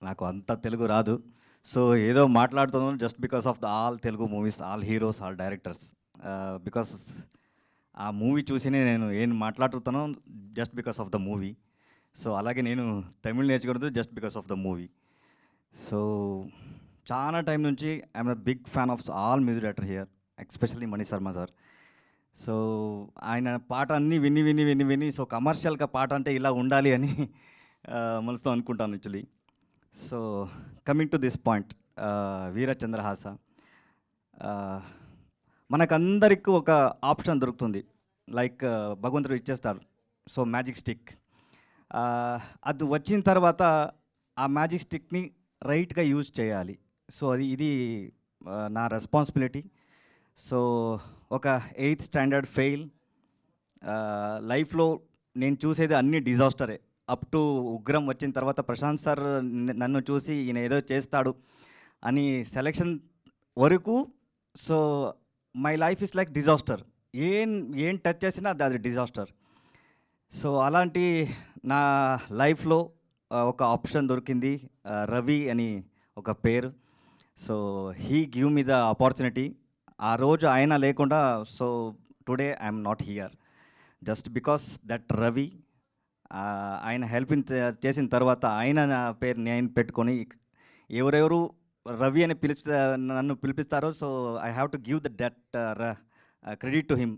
నాకు అంత తెలుగు రాదు. సో, ఏదో మాట్లాడుతున్నాను just because of the all Telugu movies, all heroes, all directors. Because ఆ మూవీ చూసినే నేను ఏం మాట్లాడుతున్నానో just because of the movie. So, అలాగే నేను తమిళ్ నేర్చుకున్నది just because of the movie. So, చాలా టైం నుంచి I'm a big fan of all music director here, especially Mani Sharma sir. So, ఆయన పాట అన్నీ విని, విని, విని, విని సో, కమర్షియల్‌గా పాట అంటే ఇలా ఉండాలి అని మనసుతో అనుకుంటాను actually. So, coming to this point, 'Veera Chandrahasa'. Ah, మనకందరికి ఒక ఆప్షన్ దొరుకుతుంది. లైక్ భగవంతుడు ఇచ్చేస్తాడు. So, magic stick. అది వచ్చిన తర్వాత ఆ మ్యాజిక్ స్టిక్‌ని రైట్‌గా యూజ్ చేయాలి. సో, ఇది నా రెస్పాన్సిబిలిటీ. సో, ఒక 8థ్ స్టాండర్డ్ ఫెయిల్. లైఫ్‌లో నేను చూసేది అన్నీ డిజాస్టరే. అప్ టు 'ఉగ్రం' వచ్చిన తర్వాత ప్రశాంత్ సార్ నన్ను చూసి ఈయన ఏదో చేస్తాడు అని సెలక్షన్ వరకు. So, my life is like disaster. ఏం ఏం టచ్ చేసినా అది డిజాస్టర్. సో, అలాంటి నా లైఫ్‌లో ఒక ఆప్షన్ దొరికింది. రవి అని ఒక పేరు. So, he give me the opportunity. ఆ రోజు ఆయన లేకుండా so, today I'm not here. Just because that Ravi ఆయన హెల్పింగ్ చేసిన తర్వాత ఆయన నా పేరు నేను పెట్టుకొని ఎవరెవరు రవి అని నన్ను పిలిపిస్తారో so I have to give the that credit to him.